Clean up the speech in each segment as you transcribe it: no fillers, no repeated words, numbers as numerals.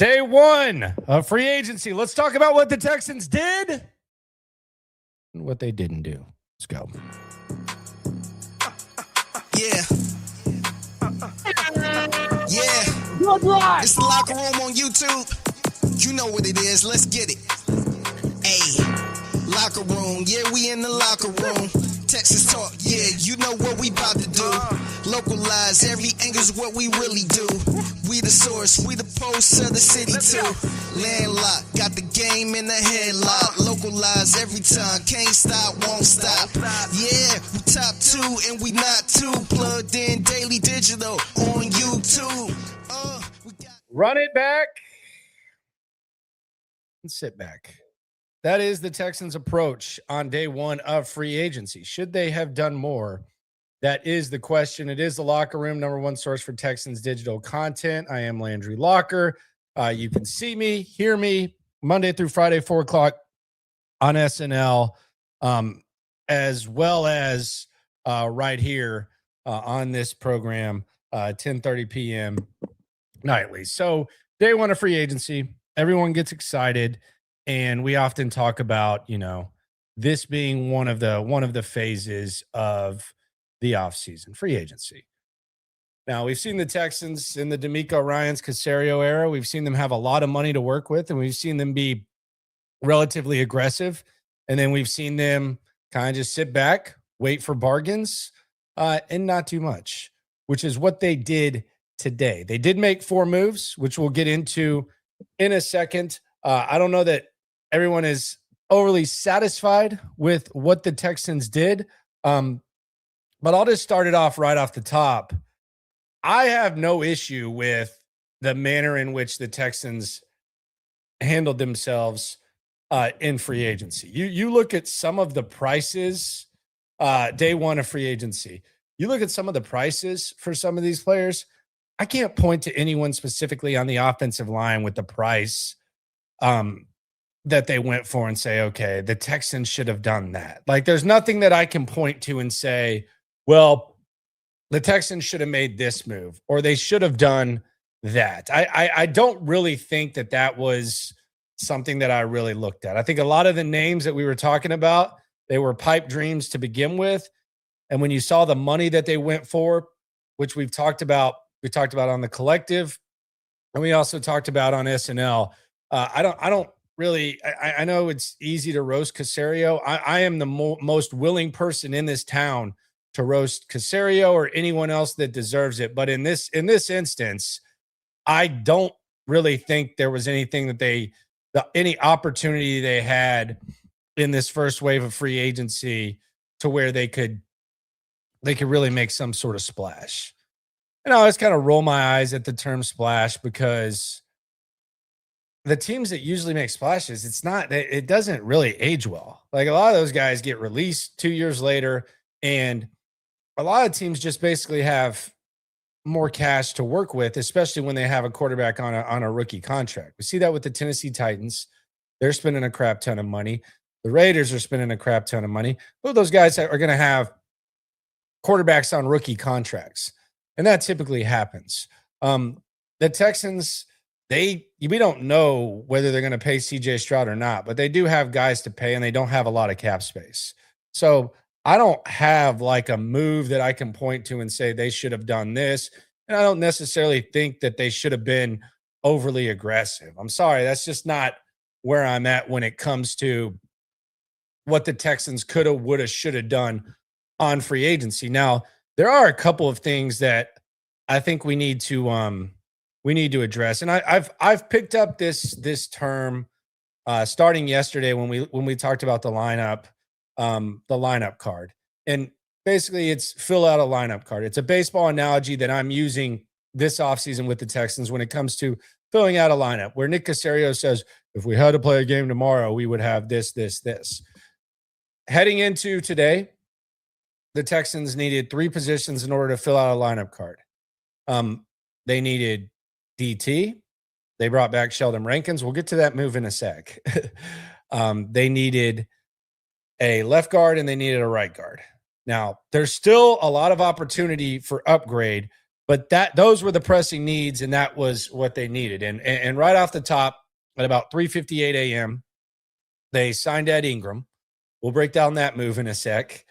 Day one of free agency. Let's talk about what the Texans did and what they didn't do. Let's go. Yeah. It's the Locker Room on YouTube. You know what it is. Let's get it. Hey, Locker Room. Yeah, we in the locker room. Texas talk. Yeah, you know what we about to do. Localized. Every angle's what we really do. We the source. We the pulse of the city too. Landlocked. Got the game in the headlock. Localized every time. Can't stop, won't stop. Yeah, we top two and we not too. Plugged in daily digital on YouTube. Run it back and sit back. That is the Texans' approach on day one of free agency. Should they have done more? That is the question. It is the Locker Room, number one source for Texans digital content. I am Landry Locker. You can see me, hear me Monday through Friday, 4 o'clock on SNL, as well as right here on this program, 10:30 p.m. nightly. So day one of free agency, everyone gets excited, and we often talk about, this being one of the phases of the offseason, free agency. Now, we've seen the Texans in the DeMeco, Ryans, Caserio era. We've seen them have a lot of money to work with, and we've seen them be relatively aggressive. And then we've seen them kind of just sit back, wait for bargains, and not too much, which is what they did today. They did make 4 moves, which we'll get into in a second. I don't know that everyone is overly satisfied with what the Texans did, but I'll just start it off right off the top. I have no issue with the manner in which the Texans handled themselves in free agency. You look at some of the prices, day one of free agency. You look at some of the prices for some of these players. I can't point to anyone specifically on the offensive line with the price that they went for and say, okay, the Texans should have done that. Like, there's nothing that I can point to and say, well, the Texans should have made this move or they should have done that. I don't really think that was something that I really looked at. I think a lot of the names that we were talking about, they were pipe dreams to begin with. And when you saw the money that they went for, which we talked about on the collective, and we also talked about on SNL. I don't really. I know it's easy to roast Caserio. I am the most willing person in this town to roast Caserio or anyone else that deserves it. But in this instance, I don't really think there was anything that any opportunity they had in this first wave of free agency to where they could really make some sort of splash. And I always kind of roll my eyes at the term splash because the teams that usually make splashes, it doesn't really age well. Like, a lot of those guys get released 2 years later, and a lot of teams just basically have more cash to work with, especially when they have a quarterback on a rookie contract. We see that with the Tennessee Titans. They're spending a crap ton of money. The Raiders are spending a crap ton of money. Well, those guys are going to have quarterbacks on rookie contracts. And that typically happens. The Texans, we don't know whether they're going to pay CJ Stroud or not, but they do have guys to pay and they don't have a lot of cap space. So I don't have like a move that I can point to and say they should have done this. And I don't necessarily think that they should have been overly aggressive. I'm sorry. That's just not where I'm at when it comes to what the Texans could have, would have, should have done on free agency. Now, there are a couple of things that I think we need to address, and I've picked up this term starting yesterday when we talked about the lineup card, and basically it's fill out a lineup card. It's a baseball analogy that I'm using this offseason with the Texans when it comes to filling out a lineup, where Nick Caserio says, if we had to play a game tomorrow, we would have this. Heading into today, the Texans needed 3 positions in order to fill out a lineup card. They needed DT. They brought back Sheldon Rankins. We'll get to that move in a sec. They needed a left guard and they needed a right guard. Now, there's still a lot of opportunity for upgrade, But those were the pressing needs, and that was what they needed. And right off the top, at about 3:58 a.m., they signed Ed Ingram. We'll break down that move in a sec.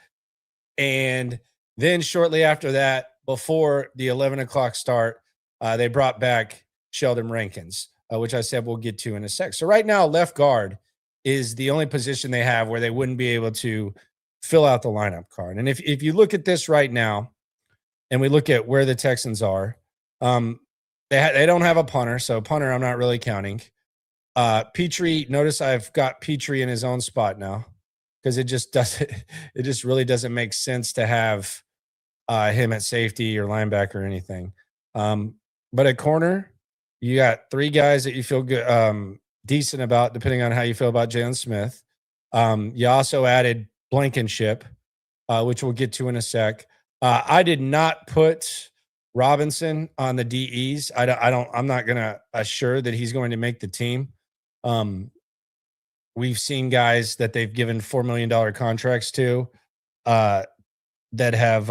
And then shortly after that, before the 11 o'clock start, they brought back Sheldon Rankins, which I said we'll get to in a sec. So right now, left guard is the only position they have where they wouldn't be able to fill out the lineup card. And if you look at this right now, and we look at where the Texans are, they don't have a punter, so punter I'm not really counting. Petrie, notice I've got Petrie in his own spot now because it just really doesn't make sense to have him at safety or linebacker or anything. But at corner, you got three guys that you feel good, decent about, depending on how you feel about Jalen Smith. You also added Blankenship, which we'll get to in a sec. I did not put Robinson on the DEs. I'm not going to assure that he's going to make the team. We've seen guys that they've given $4 million contracts to that have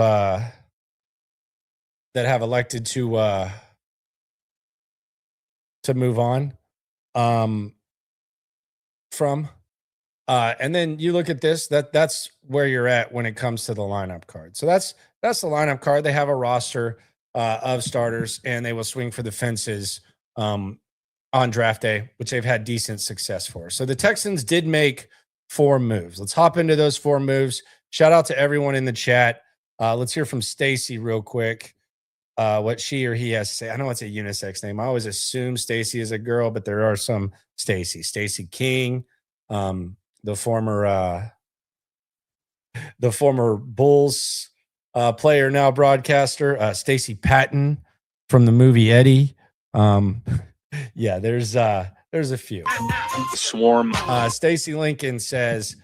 elected to move on from. And then you look at this, that's where you're at when it comes to the lineup card. So that's the lineup card. They have a roster of starters, and they will swing for the fences on draft day, which they've had decent success for. So the Texans did make 4 moves. Let's hop into those 4 moves. Shout out to everyone in the chat. Let's hear from Stacy real quick, what she or he has to say. I know it's a unisex name. I always assume Stacy is a girl, but there are some Stacy. Stacy King, the former Bulls player, now broadcaster, Stacey Patton from the movie Eddie. Yeah, there's a few. Swarm. Stacy Lincoln says,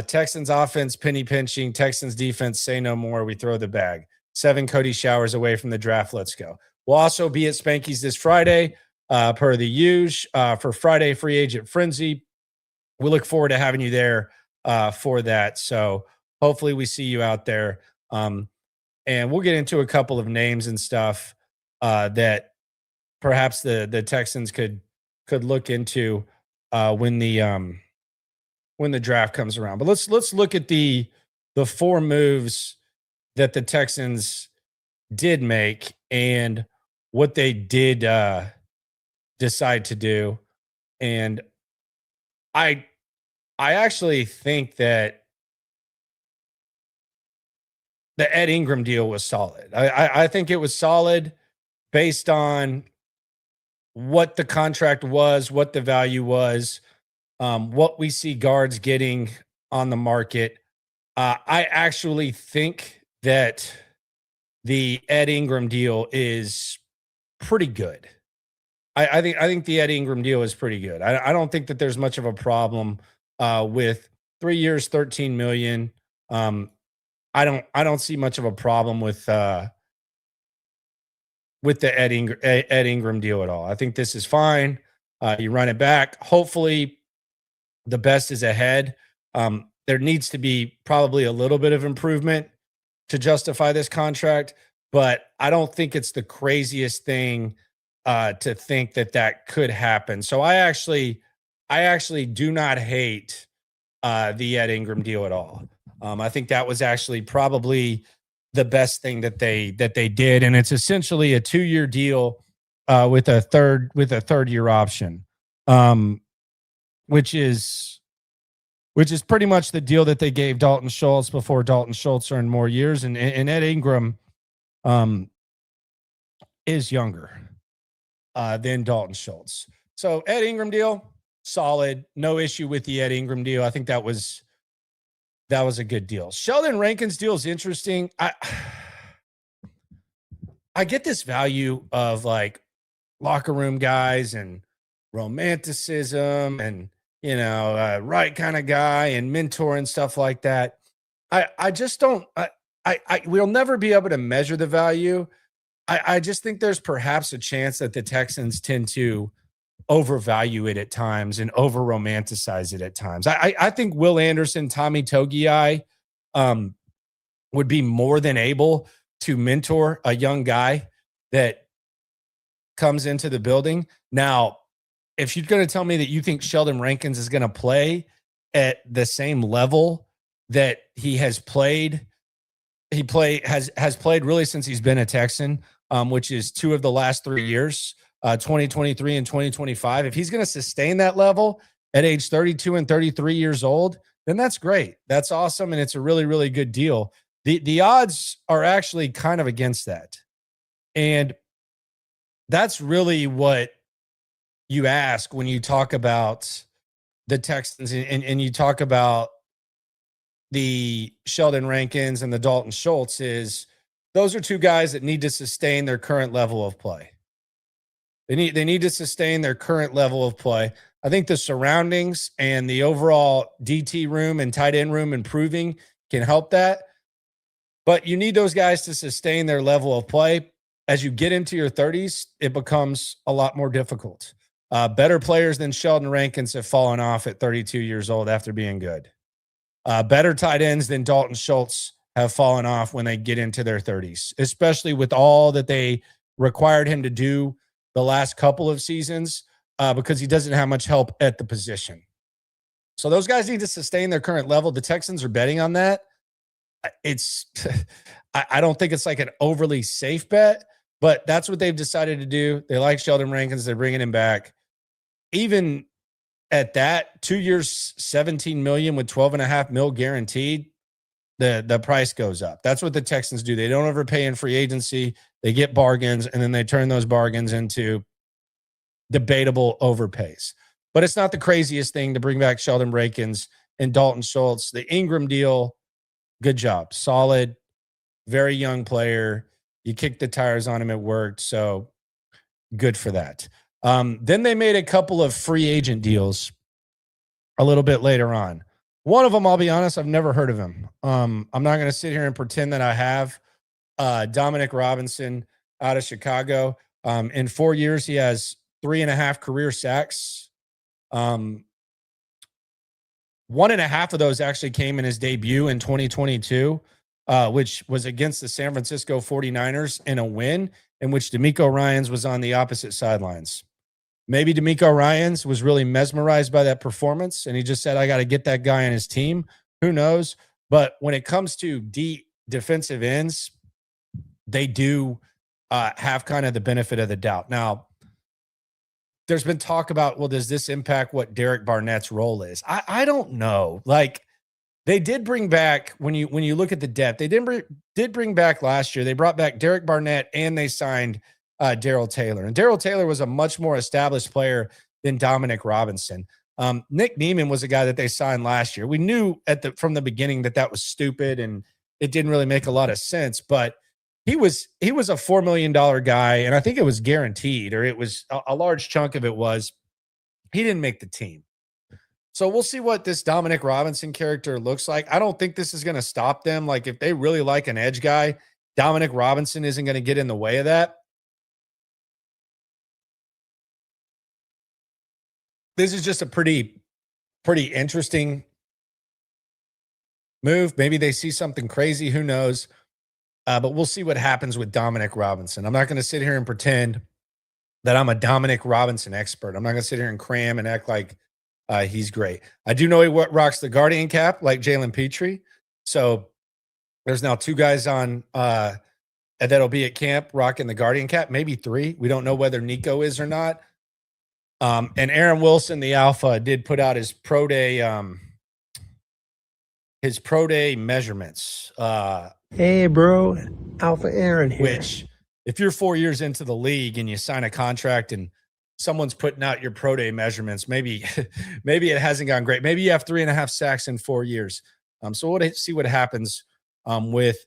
Texans offense penny pinching, Texans defense say no more. We throw the bag. 7 Cody Showers away from the draft. Let's go. We'll also be at Spanky's this Friday, per the usual, for Friday Free Agent Frenzy. We look forward to having you there for that. So hopefully we see you out there. And we'll get into a couple of names and stuff that perhaps the Texans could look into when the draft comes around. But let's look at the 4 moves that the Texans did make and what they did decide to do. And I actually think that the Ed Ingram deal was solid. I think it was solid based on what the contract was, what the value was, what we see guards getting on the market. I actually think that the Ed Ingram deal is pretty good. I think the Ed Ingram deal is pretty good. I don't think that there's much of a problem with 3 years, $13 million. I don't see much of a problem with the Ed Ingram deal at all. I think this is fine. You run it back. Hopefully, the best is ahead. There needs to be probably a little bit of improvement to justify this contract, but I don't think it's the craziest thing to think that could happen. So I actually do not hate the Ed Ingram deal at all. I think that was actually probably the best thing that they did, and it's essentially a 2-year deal with a third year option, which is pretty much the deal that they gave Dalton Schultz before Dalton Schultz earned more years, and Ed Ingram is younger than Dalton Schultz. So Ed Ingram deal, solid, no issue with the Ed Ingram deal. I think that was a good deal. Sheldon Rankins deal is interesting. I get this value of like locker room guys and romanticism and, right kind of guy and mentor and stuff like that. I just don't, we'll never be able to measure the value. I just think there's perhaps a chance that the Texans tend to overvalue it at times and over romanticize it at times. I think Will Anderson, Tommy Togiai would be more than able to mentor a young guy that comes into the building. Now, if you're going to tell me that you think Sheldon Rankins is going to play at the same level that he has played, has played really since he's been a Texan, which is 2 of the last 3 years, 2023 and 2025. If he's going to sustain that level at age 32 and 33 years old, then that's great. That's awesome. And it's a really, really good deal. The odds are actually kind of against that. And that's really what you ask when you talk about the Texans and you talk about the Sheldon Rankins and the Dalton Schultz. Is those are 2 guys that need to sustain their current level of play. They need to sustain their current level of play. I think the surroundings and the overall DT room and tight end room improving can help that. But you need those guys to sustain their level of play. As you get into your 30s, it becomes a lot more difficult. Better players than Sheldon Rankins have fallen off at 32 years old after being good. Better tight ends than Dalton Schultz have fallen off when they get into their 30s, especially with all that they required him to do the last couple of seasons, because he doesn't have much help at the position. So those guys need to sustain their current level. The Texans are betting on that. I don't think it's like an overly safe bet, but that's what they've decided to do. They like Sheldon Rankins. They're bringing him back. Even at that, 2 years, $17 million with $12.5 million guaranteed, the price goes up. That's what the Texans do. They don't overpay in free agency. They get bargains, and then they turn those bargains into debatable overpays. But it's not the craziest thing to bring back Sheldon Rankins and Dalton Schultz. The Ingram deal, good job. Solid, very young player. You kicked the tires on him. It worked. So good for that. Then they made a couple of free agent deals a little bit later on. One of them, I'll be honest, I've never heard of him. I'm not going to sit here and pretend that I have. Dominic Robinson out of Chicago. In 4 years, he has 3.5 career sacks. 1.5 of those actually came in his debut in 2022, which was against the San Francisco 49ers in a win in which DeMeco Ryans was on the opposite sidelines. Maybe DeMeco Ryans was really mesmerized by that performance, and he just said, I got to get that guy on his team. Who knows? But when it comes to defensive ends, they do have kind of the benefit of the doubt. Now, there's been talk about, well, does this impact what Derek Barnett's role is? I don't know. Like, they did bring back, when you look at the depth, they did bring back last year. They brought back Derek Barnett, and they signed Darrell Taylor. And Darrell Taylor was a much more established player than Dominic Robinson. Nick Neiman was a guy that they signed last year. We knew from the beginning that was stupid and it didn't really make a lot of sense, but he was a $4 million guy, and I think it was guaranteed, or it was a large chunk of it was. He didn't make the team. So we'll see what this Dominic Robinson character looks like. I don't think this is going to stop them. Like, if they really like an edge guy, Dominic Robinson isn't going to get in the way of that. This is just a pretty interesting move. Maybe they see something crazy. Who knows? But we'll see what happens with Dominic Robinson. I'm not going to sit here and pretend that I'm a Dominic Robinson expert. I'm not going to sit here and cram and act like he's great. I do know he rocks the Guardian cap like Jalen Petrie. So there's now 2 guys on that'll be at camp rocking the Guardian cap, maybe 3. We don't know whether Nico is or not. And Aaron Wilson, the alpha, did put out his pro day measurements. Hey, bro, Alpha Aaron here. Which, if you're 4 years into the league and you sign a contract and someone's putting out your pro day measurements, maybe it hasn't gone great. Maybe you have 3.5 sacks in 4 years. So we'll see what happens with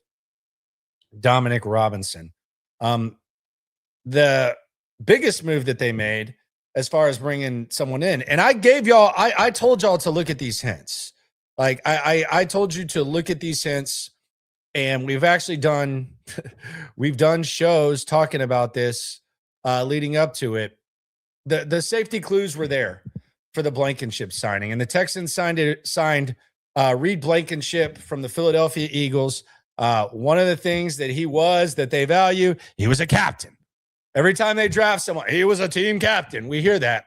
Dominic Robinson. The biggest move that they made as far as bringing someone in, and I gave y'all, I told y'all to look at these hints. Like, I told you to look at these hints. And we've actually done shows talking about this leading up to it. The safety clues were there for the Blankenship signing, and the Texans signed Reed Blankenship from the Philadelphia Eagles. One of the things that they value, he was a captain. Every time they draft someone, he was a team captain. We hear that.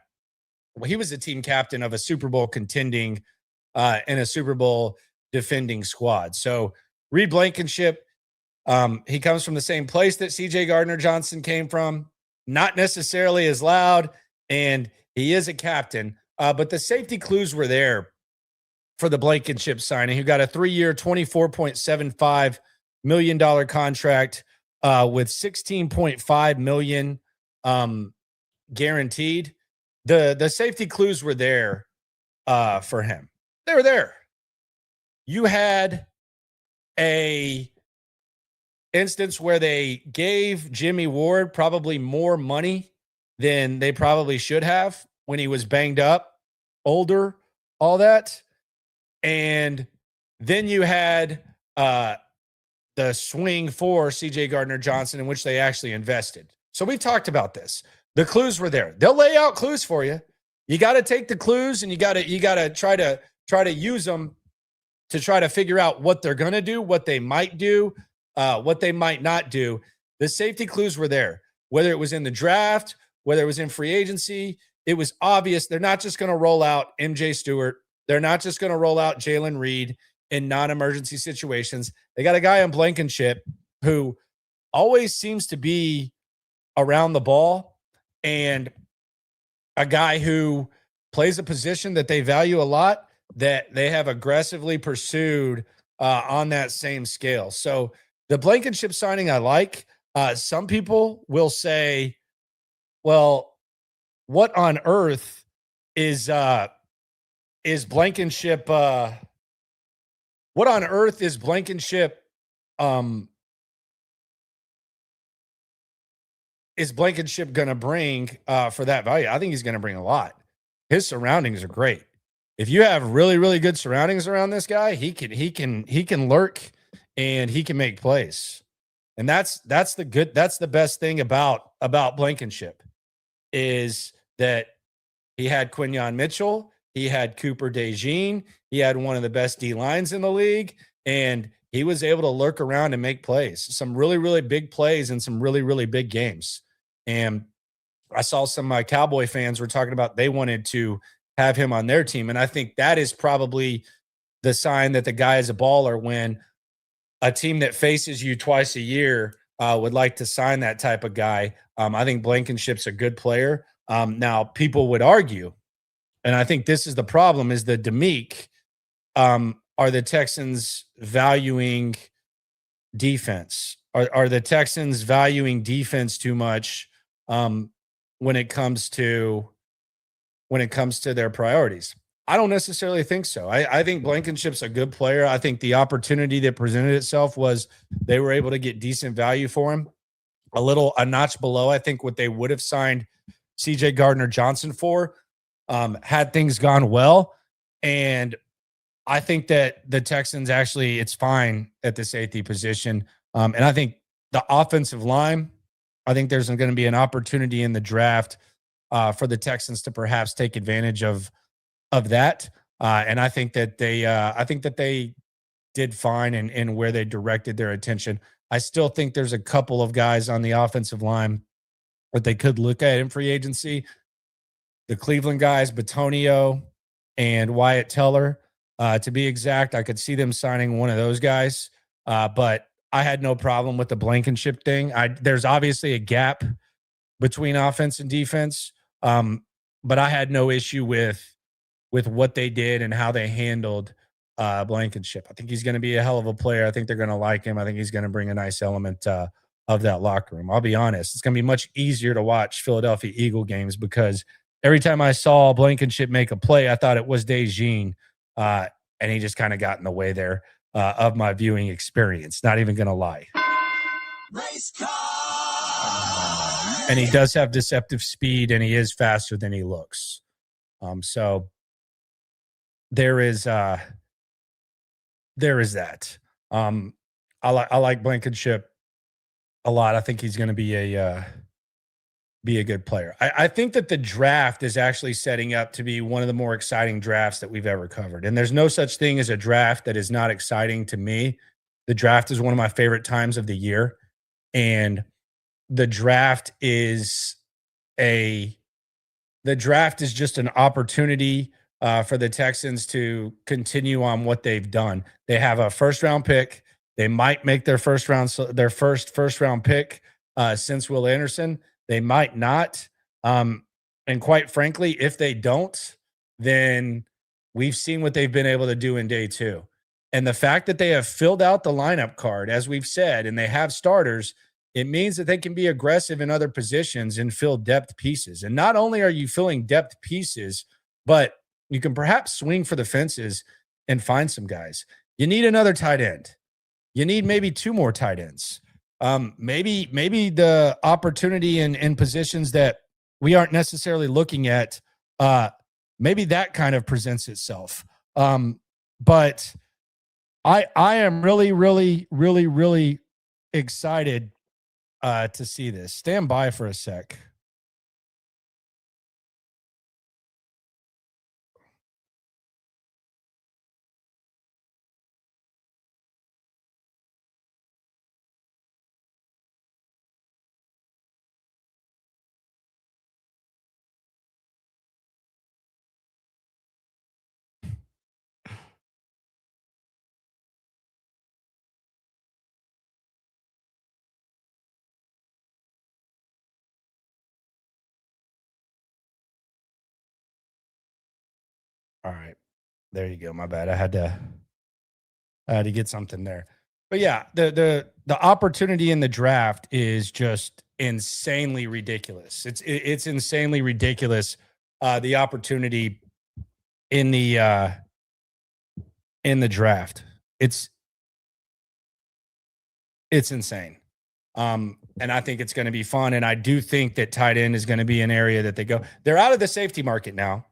Well, he was a team captain of a Super Bowl contending and a Super Bowl defending squad. So Reed Blankenship, he comes from the same place that CJ Gardner-Johnson came from, not necessarily as loud, and he is a captain. But the safety clues were there for the Blankenship signing, who got a 3-year, $24.75 million contract with $16.5 million guaranteed. The safety clues were there for him. They were there. You had a instance where they gave Jimmy Ward probably more money than they probably should have when he was banged up, older, all that. And then you had the swing for CJ Gardner-Johnson, in which they actually invested. So we've talked about this. The clues were there. They'll lay out clues for you. You got to take the clues and you got to try to use them to try to figure out what they're going to do, what they might do, what they might not do. The safety clues were there, whether it was in the draft, whether it was in free agency. It was obvious they're not just going to roll out MJ Stewart. They're not just going to roll out Jalen Reed in non-emergency situations. They got a guy on Blankenship who always seems to be around the ball, and a guy who plays a position that they value a lot, that they have aggressively pursued on that same scale. So the Blankenship signing I like. Some people will say, well, what on earth is Blankenship what on earth is Blankenship going to bring for that value? I think he's going to bring a lot. His surroundings are great. If you have really, really good surroundings around this guy, he can lurk and he can make plays. And that's the best thing about Blankenship, is that he had Kenyon Mitchell, he had Cooper DeJean, he had one of the best D lines in the league, and he was able to lurk around and make plays. Some really, really big plays in some really, really big games. And I saw some Cowboy fans were talking about they wanted to have him on their team. And I think that is probably the sign that the guy is a baller, when a team that faces you twice a year would like to sign that type of guy. I think Blankenship's a good player. Now, people would argue, and I think this is the problem, is the DeMeco. Are the Texans valuing defense? Are the Texans valuing defense too much when it comes to their priorities? I don't necessarily think so. I think Blankenship's a good player. I think the opportunity that presented itself was they were able to get decent value for him, a notch below, I think, what they would have signed CJ Gardner-Johnson for had things gone well. And I think that the Texans actually, it's fine at the safety position. And I think the offensive line, I think there's going to be an opportunity in the draft for the Texans to perhaps take advantage of that. And I think that they did fine in where they directed their attention. I still think there's a couple of guys on the offensive line that they could look at in free agency. The Cleveland guys, Bitonio and Wyatt Teller, to be exact. I could see them signing one of those guys. But I had no problem with the Blankenship thing. There's obviously a gap between offense and defense. But I had no issue with what they did and how they handled Blankenship. I think he's going to be a hell of a player. I think they're going to like him. I think he's going to bring a nice element of that locker room. I'll be honest. It's going to be much easier to watch Philadelphia Eagle games, because every time I saw Blankenship make a play, I thought it was DeJean, and he just kind of got in the way there of my viewing experience. Not even going to lie. Race car! And he does have deceptive speed, and he is faster than he looks. So there is that. I like Blankenship a lot. I think he's going to be a good player. I think that the draft is actually setting up to be one of the more exciting drafts that we've ever covered. And there's no such thing as a draft that is not exciting to me. The draft is one of my favorite times of the year. And the draft is just an opportunity for the Texans to continue on what they've done. They have a first round pick. They might make their first round pick since Will Anderson. They might not. And quite frankly, if they don't, then we've seen what they've been able to do in day 2. And the fact that they have filled out the lineup card, as we've said, and they have starters, it means that they can be aggressive in other positions and fill depth pieces. And not only are you filling depth pieces, but you can perhaps swing for the fences and find some guys. You need another tight end. You need maybe 2 more tight ends. Maybe the opportunity in positions that we aren't necessarily looking at, maybe that kind of presents itself. But I am really, really, really, really excited to see this. Stand by for a sec. All right. There you go. My bad. I had to get something there. But yeah, the opportunity in the draft is just insanely ridiculous. It's insanely ridiculous. The opportunity in the draft. It's insane. And I think it's going to be fun. And I do think that tight end is going to be an area that they go. They're out of the safety market now.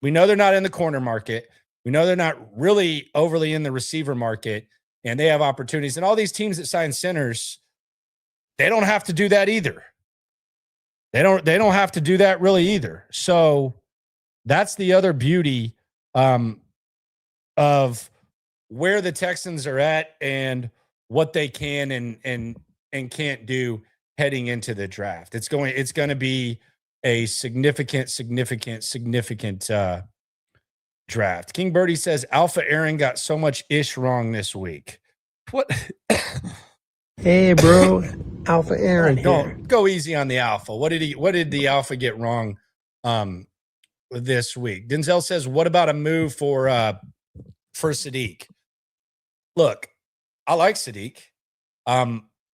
We know they're not in the corner market. We know they're not really overly in the receiver market, and they have opportunities. And all these teams that sign centers, they don't have to do that either. They don't have to do that really either. So that's the other beauty of where the Texans are at and what they can and can't do heading into the draft. It's going to be a significant draft. King Birdie says Alpha Aaron got so much ish wrong this week. What? Hey, bro, Alpha Aaron here. Go easy on the Alpha. What did the Alpha get wrong this week? Denzel says, what about a move for Sadiq? Look, I like Sadiq.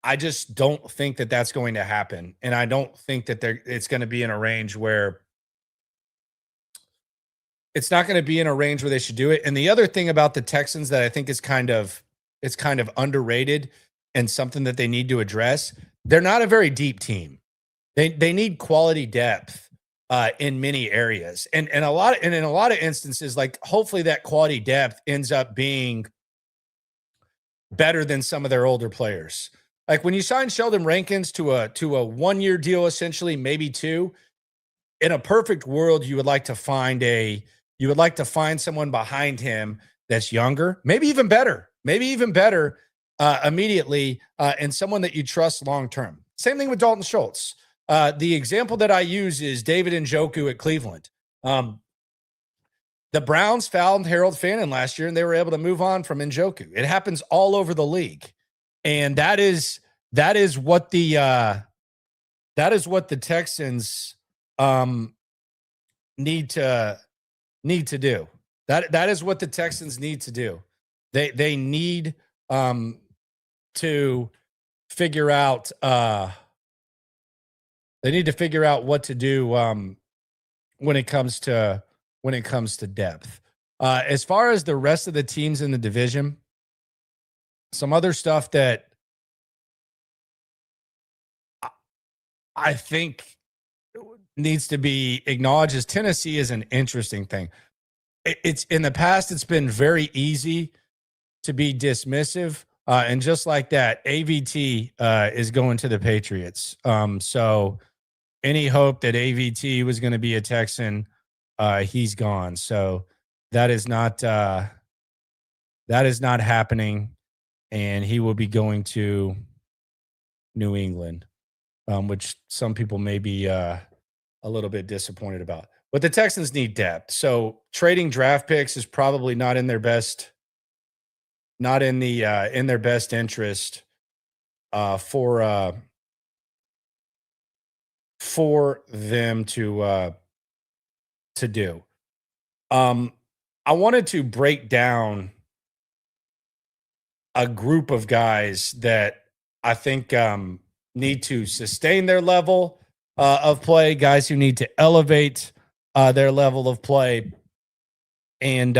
I just don't think that that's going to happen. And I don't think that it's going to be in a range where it's not going to be in a range where they should do it. And the other thing about the Texans that I think is kind of underrated and something that they need to address, they're not a very deep team. They need quality depth in many areas. And in a lot of instances, like hopefully that quality depth ends up being better than some of their older players. Like when you sign Sheldon Rankins to a 1-year deal, essentially, maybe 2, in a perfect world, you would like to find someone behind him that's younger, maybe even better immediately, and someone that you trust long-term. Same thing with Dalton Schultz. The example that I use is David Njoku at Cleveland. The Browns found Harold Fannin last year, and they were able to move on from Njoku. It happens all over the league. And that is what the Texans need to do. That is what the Texans need to do. They need to figure out what to do when it comes to depth. As far as the rest of the teams in the division, some other stuff that I think needs to be acknowledged is Tennessee is an interesting thing. It's in the past, it's been very easy to be dismissive. And just like that, AVT is going to the Patriots. So any hope that AVT was going to be a Texan, he's gone. So that is not happening. And he will be going to New England. which some people may be a little bit disappointed about. But the Texans need depth. So trading draft picks is probably not in their best, not in the in their best interest for them to do. I wanted to break down a group of guys that I think need to sustain their level of play, guys who need to elevate their level of play, and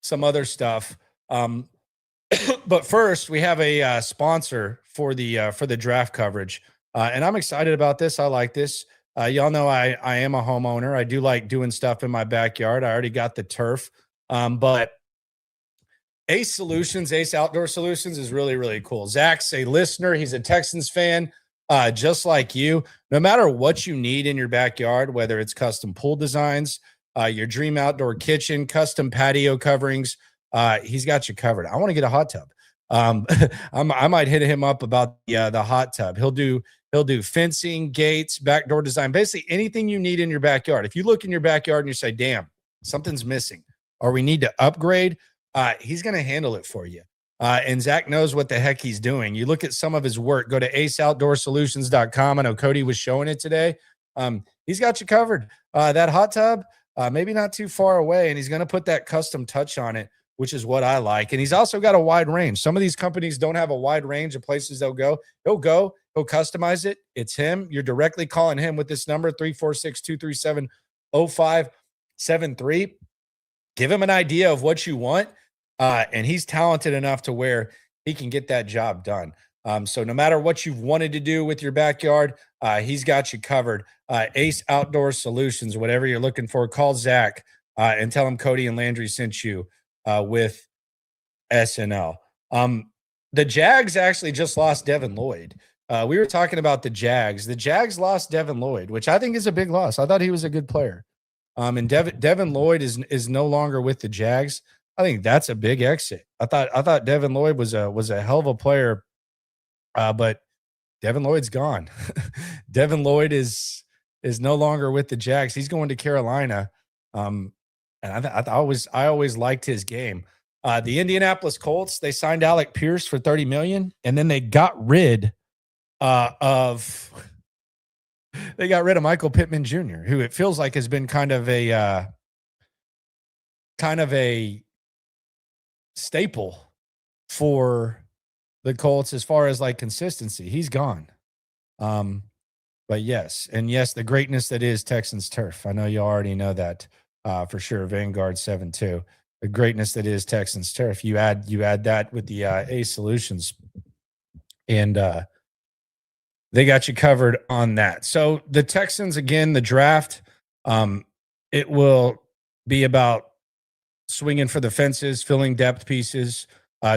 some other stuff. But first, we have a sponsor for the draft coverage, and I'm excited about this. I like this. Y'all know I am a homeowner. I do like doing stuff in my backyard. I already got the turf, but Ace Outdoor Solutions is really, really cool. Zach's a listener. He's a Texans fan, just like you. No matter what you need in your backyard, whether it's custom pool designs, your dream outdoor kitchen, custom patio coverings, he's got you covered. I want to get a hot tub. I might hit him up about the hot tub. He'll do fencing, gates, backdoor design, basically anything you need in your backyard. If you look in your backyard and you say, damn, something's missing, or we need to upgrade, he's going to handle it for you. And Zach knows what the heck he's doing. You look at some of his work, go to aceoutdoorsolutions.com. I know Cody was showing it today. He's got you covered. That hot tub, maybe not too far away, and he's going to put that custom touch on it, which is what I like. And he's also got a wide range. Some of these companies don't have a wide range of places they'll go. He'll customize it. It's him. You're directly calling him with this number, 346-237-0573. Give him an idea of what you want. And he's talented enough to where he can get that job done. So no matter what you've wanted to do with your backyard, he's got you covered. Ace Outdoor Solutions, whatever you're looking for, call Zach and tell him Cody and Landry sent you with SNL. The Jags actually just lost Devin Lloyd. We were talking about the Jags. The Jags lost Devin Lloyd, which I think is a big loss. I thought he was a good player. And Devin Lloyd is no longer with the Jags. I think that's a big exit. I thought Devin Lloyd was a hell of a player, but Devin Lloyd's gone. Devin Lloyd is no longer with the Jags. He's going to Carolina. And I always liked his game. The Indianapolis Colts, they signed Alec Pierce for $30 million, and then they got rid of Michael Pittman Jr., who it feels like has been kind of a staple for the Colts as far as like consistency. He's gone. But yes, the greatness that is Texans turf. I know you already know that for sure. Vanguard 7-2. The greatness that is Texans turf. You add that with the Ace Solutions, and they got you covered on that. So the Texans, again, the draft, it will be about swinging for the fences, filling depth pieces,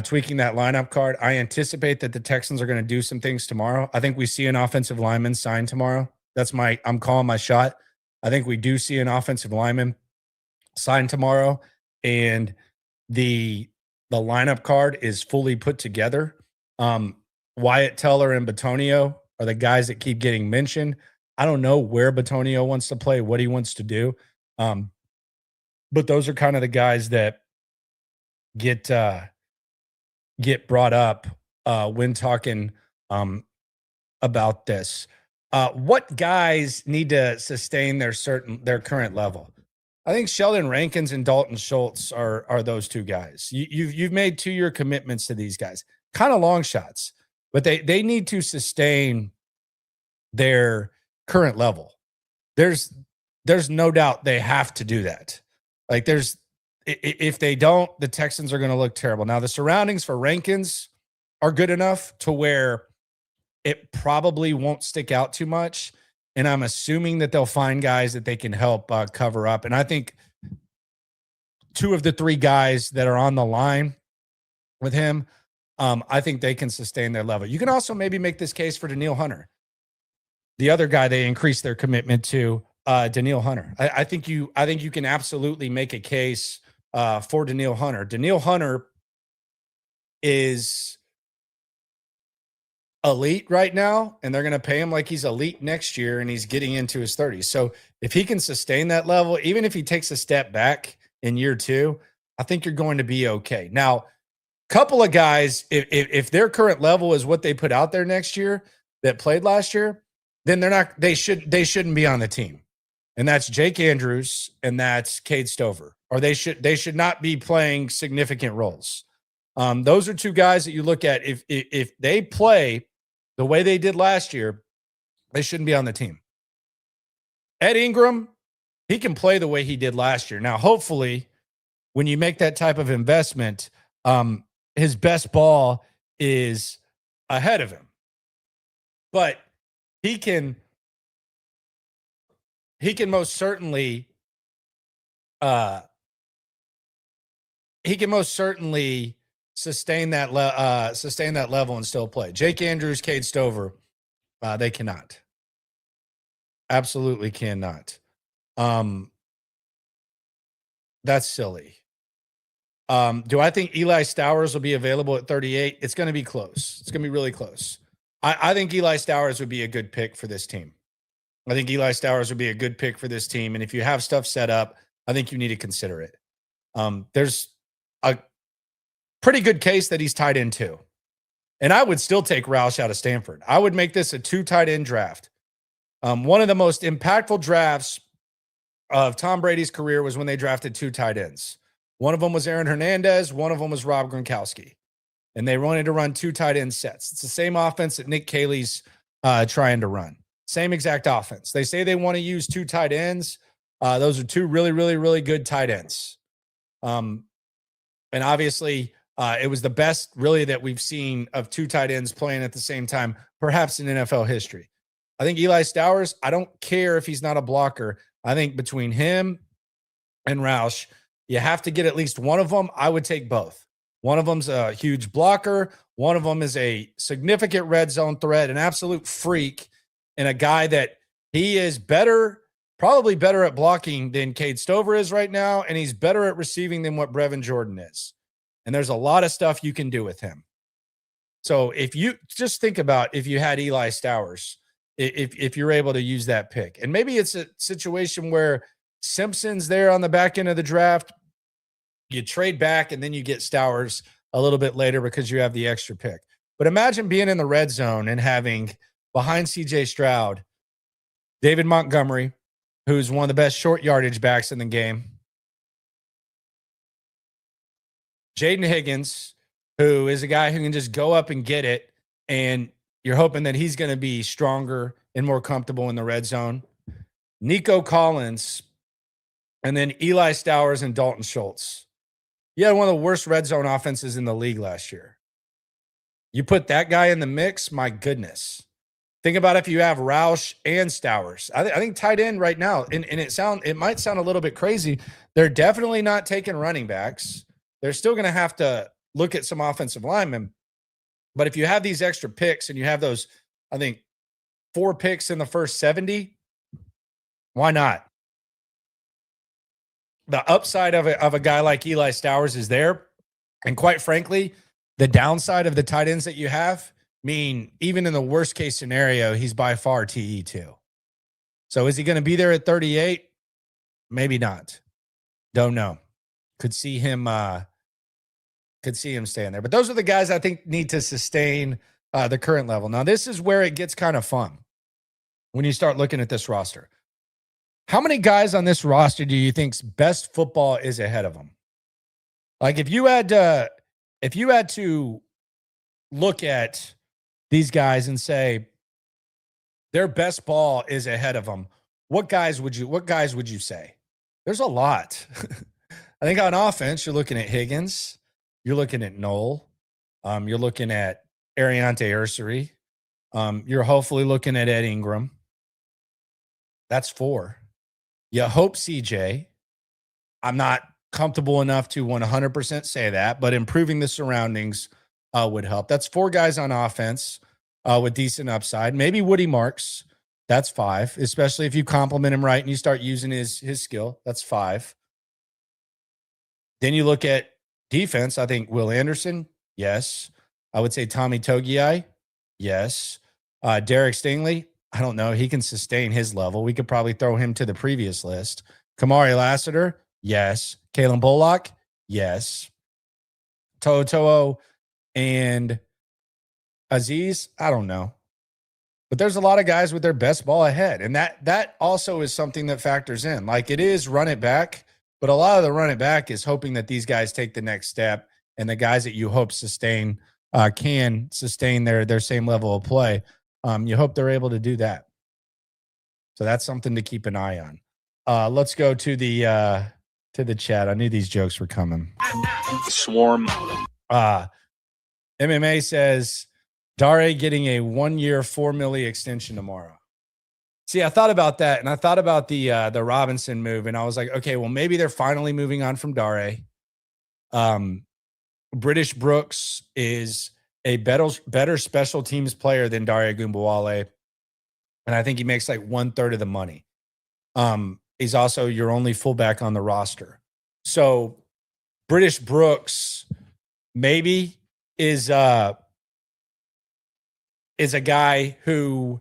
tweaking that lineup card. I anticipate that the Texans are going to do some things tomorrow. I think we see an offensive lineman sign tomorrow. I'm calling my shot. I think we do see an offensive lineman sign tomorrow, and the lineup card is fully put together. Wyatt Teller and Bitonio are the guys that keep getting mentioned. I don't know where Bitonio wants to play, what he wants to do. But those are kind of the guys that get brought up when talking about this. What guys need to sustain their current level? I think Sheldon Rankins and Dalton Schultz are those two guys. You've made 2-year commitments to these guys, kind of long shots, but they need to sustain their current level. There's no doubt they have to do that. Like if they don't, the Texans are going to look terrible. Now the surroundings for Rankins are good enough to where it probably won't stick out too much. And I'm assuming that they'll find guys that they can help cover up. And I think 2 of the 3 guys that are on the line with him, I think they can sustain their level. You can also maybe make this case for Danielle Hunter, the other guy they increased their commitment to, Danielle Hunter. I think you can absolutely make a case for Danielle Hunter. Danielle Hunter is elite right now, and they're going to pay him like he's elite next year, and he's getting into his 30s. So if he can sustain that level, even if he takes a step back in year 2, I think you're going to be okay. Now, couple of guys, if their current level is what they put out there next year that played last year, then they shouldn't be on the team. And that's Jake Andrews and that's Cade Stover. Or they should not be playing significant roles. Those are two guys that you look at. If they play the way they did last year, they shouldn't be on the team. Ed Ingram, he can play the way he did last year. Now, hopefully, when you make that type of investment, his best ball is ahead of him. But he can most certainly sustain that level and still play. Jake Andrews, Cade Stover, they cannot. Absolutely cannot. That's silly. Do I think Eli Stowers will be available at 38? It's going to be close. It's going to be really close. I think Eli Stowers would be a good pick for this team. I think Eli Stowers would be a good pick for this team. And if you have stuff set up, I think you need to consider it. There's a pretty good case that he's tight end too. And I would still take Roush out of Stanford. I would make this a 2 tight end draft. One of the most impactful drafts of Tom Brady's career was when they drafted 2 tight ends. One of them was Aaron Hernandez. One of them was Rob Gronkowski. And they wanted to run 2 tight end sets. It's the same offense that Nick Caley's trying to run. Same exact offense. They say they want to use 2 tight ends. Those are 2 really, really, really good tight ends. And obviously, it was the best really that we've seen of 2 tight ends playing at the same time, perhaps in NFL history. I think Eli Stowers, I don't care if he's not a blocker. I think between him and Roush, you have to get at least one of them. I would take both. One of them's a huge blocker. One of them is a significant red zone threat, an absolute freak, and a guy that he is better, probably better at blocking than Cade Stover is right now, and he's better at receiving than what Brevin Jordan is. And there's a lot of stuff you can do with him. So if you just think about if you had Eli Stowers, if you're able to use that pick, and maybe it's a situation where Simpson's there on the back end of the draft, you trade back and then you get Stowers a little bit later because you have the extra pick. But imagine being in the red zone and having behind CJ Stroud, David Montgomery, who's one of the best short yardage backs in the game, Jaden Higgins, who is a guy who can just go up and get it, and you're hoping that he's going to be stronger and more comfortable in the red zone. Nico Collins, and then Eli Stowers and Dalton Schultz. You had one of the worst red zone offenses in the league last year. You put that guy in the mix, my goodness. Think about if you have Roush and Stowers. I think tight end right now, and it might sound a little bit crazy. They're definitely not taking running backs. They're still going to have to look at some offensive linemen. But if you have these extra picks and you have those, I think, 4 picks in the first 70, why not? The upside of a guy like Eli Stowers is there. And quite frankly, the downside of the tight ends that you have mean even in the worst case scenario, he's by far TE2. So is he going to be there at 38? Maybe not. Don't know. Could see him staying there. But those are the guys I think need to sustain the current level. Now, this is where it gets kind of fun when you start looking at this roster. How many guys on this roster do you think's best football is ahead of them? Like if you had to look at these guys and say their best ball is ahead of them, what guys would you say? There's a lot. I think on offense, you're looking at Higgins, you're looking at Knoll, you're looking at Ariante Ursary, you're hopefully looking at Ed Ingram. That's 4. You hope CJ. I'm not comfortable enough to 100% say that, but improving the surroundings would help. That's 4 guys on offense with decent upside. Maybe Woody Marks. That's 5, especially if you compliment him right and you start using his skill. That's 5. Then you look at defense. I think Will Anderson. Yes. I would say Tommy Togiai. Yes. Derek Stingley, I don't know. He can sustain his level. We could probably throw him to the previous list. Kamari Lassiter, yes. Kalen Bullock, yes. To'o and Aziz, I don't know. But there's a lot of guys with their best ball ahead. And that also is something that factors in. Like, it is run it back, but a lot of the run it back is hoping that these guys take the next step, and the guys that you hope can sustain their same level of play. You hope they're able to do that. So that's something to keep an eye on. Let's go to the chat. I knew these jokes were coming. Swarm. MMA says Dare getting a 1-year $4 million extension tomorrow. See, I thought about that, and I thought about the Robinson move, and I was like, okay, well, maybe they're finally moving on from Dare. British Brooks is a better special teams player than Dare Gumbuwale, and I think he makes like 1/3 of the money. He's also your only fullback on the roster. So British Brooks maybe is a guy who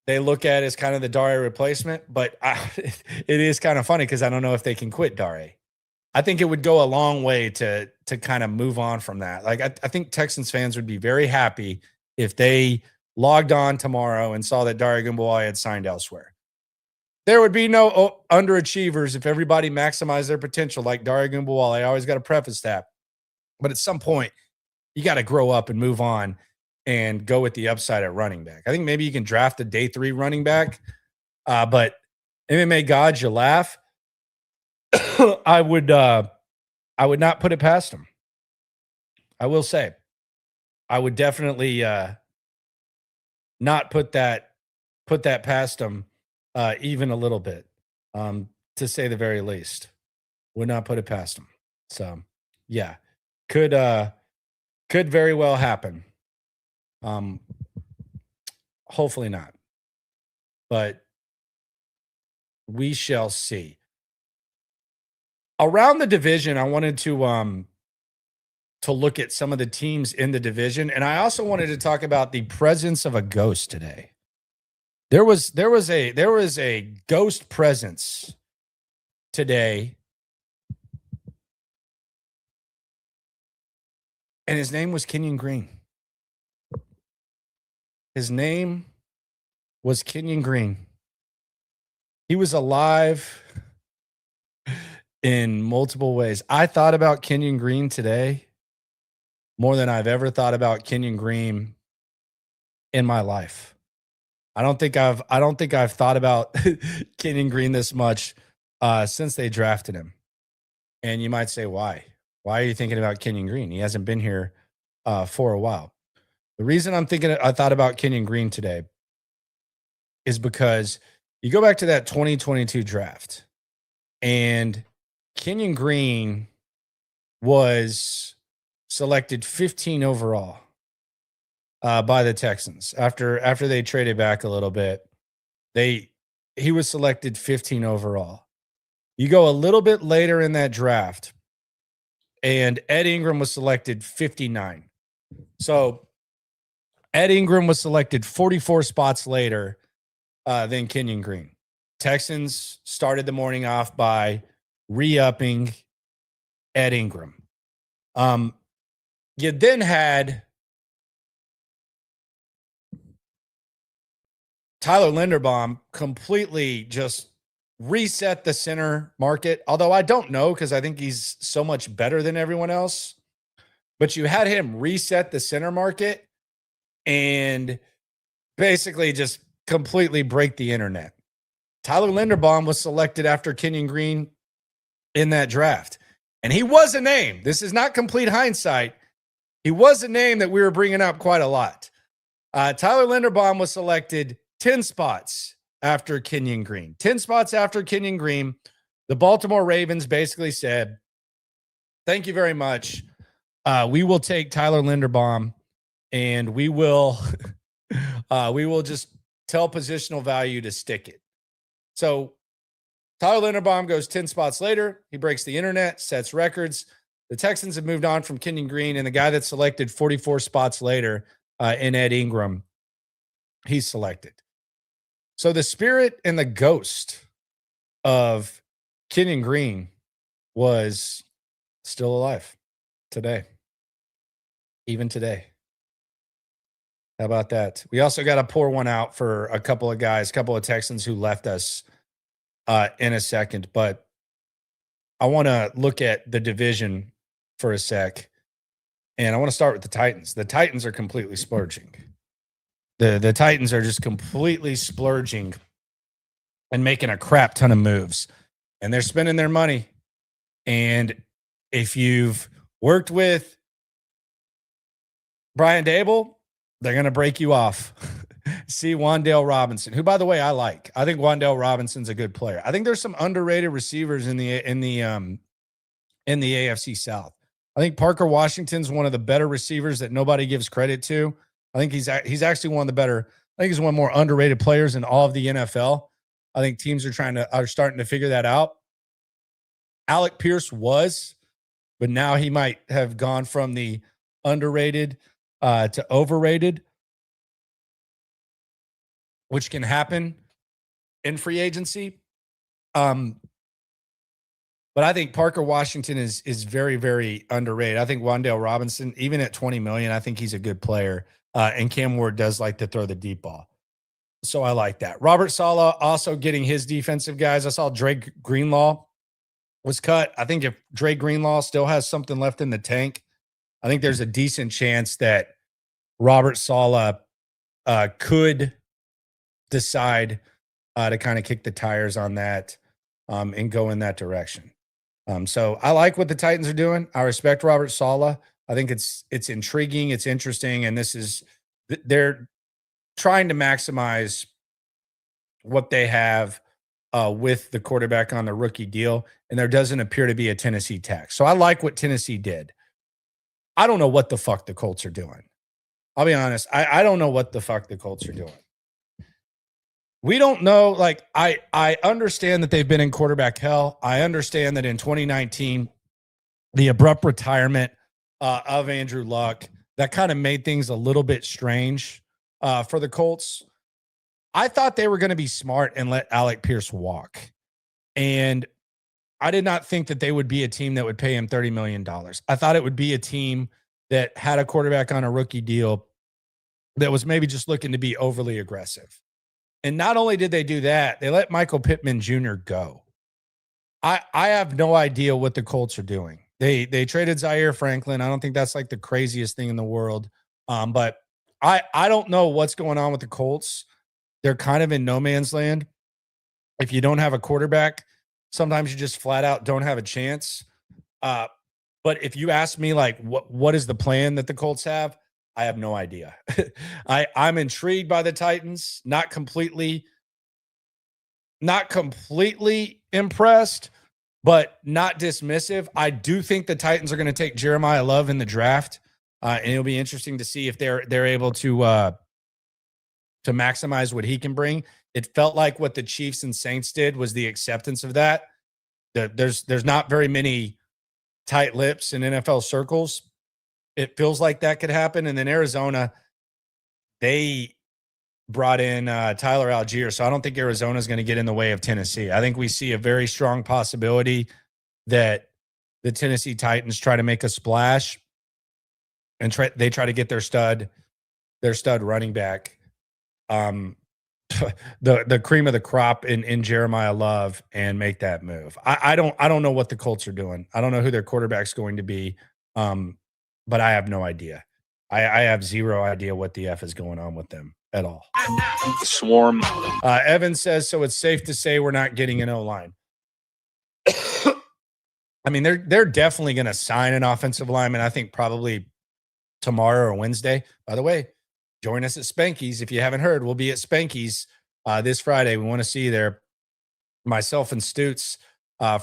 they look at as kind of the Dare replacement, but it is kind of funny because I don't know if they can quit Dare. I think it would go a long way to kind of move on from that. Like, I think Texans fans would be very happy if they logged on tomorrow and saw that Dare Gumbuwale had signed elsewhere. There would be no underachievers if everybody maximized their potential like Dare Gumbuwale. I always got to preface that. But at some point, you got to grow up and move on and go with the upside at running back. I think maybe you can draft a day 3 running back, but MMA gods, you laugh. I would not put it past him. I will say, I would definitely not put that past him even a little bit, to say the very least. Would not put it past him. So yeah, could very well happen. Hopefully not, but we shall see. Around the division, I wanted to look at some of the teams in the division, and I also wanted to talk about the presence of a ghost today. There was a ghost presence today, and his name was Kenyon Green. His name was Kenyon Green. He was alive in multiple ways. I thought about Kenyon Green today more than I've ever thought about Kenyon Green in my life. I don't think I've thought about Kenyon Green this much since they drafted him. And you might say, why? Why are you thinking about Kenyon Green? He hasn't been here for a while. The reason I thought about Kenyon Green today is because you go back to that 2022 draft, and Kenyon Green was selected 15 overall by the Texans. After they traded back a little bit, he was selected 15 overall. You go a little bit later in that draft, and Ed Ingram was selected 59. So Ed Ingram was selected 44 spots later than Kenyon Green. Texans started the morning off by re-upping Ed Ingram. You then had Tyler Linderbaum completely just reset the center market, although I don't know because I think he's so much better than everyone else. But you had him reset the center market and basically just completely break the internet. Tyler Linderbaum was selected after Kenyon Green in that draft. And he was a name. This is not complete hindsight. He was a name that we were bringing up quite a lot. Tyler Linderbaum was selected 10 spots after Kenyon Green. 10 spots after Kenyon Green. The Baltimore Ravens basically said, thank you very much. We will take Tyler Linderbaum, and we will just tell positional value to stick it. So Tyler Linderbaum goes 10 spots later. He breaks the internet, sets records. The Texans have moved on from Kenyon Green, and the guy that's selected 44 spots later in Ed Ingram, he's selected. So the spirit and the ghost of Kenyon Green was still alive today, even today. How about that? We also got to pour one out for a couple of guys, a couple of Texans who left us in a second. But I want to look at the division for a sec. And I want to start with the Titans. The Titans are completely splurging. The Titans are just completely splurging and making a crap ton of moves. And they're spending their money. And if you've worked with Brian Dable, they're going to break you off. See Wan'Dale Robinson, who, by the way, I like. I think Wan'Dale Robinson's a good player. I think there's some underrated receivers in the AFC South. I think Parker Washington's one of the better receivers that nobody gives credit to. I think he's actually one of the better. I think he's one of the more underrated players in all of the NFL. I think teams are starting to figure that out. Alec Pierce was, but now he might have gone from the underrated to overrated, which can happen in free agency. But I think Parker Washington is very, very underrated. I think Wan'Dale Robinson, even at $20 million, I think he's a good player. And Cam Ward does like to throw the deep ball. So I like that. Robert Saleh also getting his defensive guys. I saw Drake Greenlaw was cut. I think if Drake Greenlaw still has something left in the tank, I think there's a decent chance that Robert Saleh could decide to kind of kick the tires on that and go in that direction. So I like what the Titans are doing. I respect Robert Saleh. I think it's intriguing, it's interesting, and they're trying to maximize what they have with the quarterback on the rookie deal, and there doesn't appear to be a Tennessee tax. So I like what Tennessee did. I don't know what the fuck the Colts are doing. I'll be honest. I don't know what the fuck the Colts are doing. We don't know. Like, I understand that they've been in quarterback hell. I understand that in 2019, the abrupt retirement of Andrew Luck, that kind of made things a little bit strange for the Colts. I thought they were going to be smart and let Alec Pierce walk. And I did not think that they would be a team that would pay him $30 million. I thought it would be a team that had a quarterback on a rookie deal that was maybe just looking to be overly aggressive. And not only did they do that, they let Michael Pittman Jr. go. I have no idea what the Colts are doing. They traded Zaire Franklin. I don't think that's like the craziest thing in the world. But I don't know what's going on with the Colts. They're kind of in no man's land. If you don't have a quarterback, sometimes you just flat out don't have a chance. But if you ask me, like, what is the plan that the Colts have? I have no idea. I'm intrigued by the Titans. Not completely impressed, but not dismissive. I do think the Titans are going to take Jeremiah Love in the draft, and it'll be interesting to see if they're able to maximize what he can bring. It felt like what the Chiefs and Saints did was the acceptance of that. There's not very many tight lips in NFL circles. It feels like that could happen. And then Arizona, they brought in Tyler Algier. So I don't think Arizona is going to get in the way of Tennessee. I think we see a very strong possibility that the Tennessee Titans try to make a splash and they try to get their stud running back, the cream of the crop in Jeremiah Love, and make that move. I don't know what the Colts are doing. I don't know who their quarterback's going to be. But I have no idea. I have zero idea what the F is going on with them at all. Swarm. Evan says, so it's safe to say we're not getting an O-line. I mean, they're definitely going to sign an offensive lineman, I think probably tomorrow or Wednesday. By the way, join us at Spanky's. If you haven't heard, we'll be at Spanky's this Friday. We want to see you there. Myself and Stoots,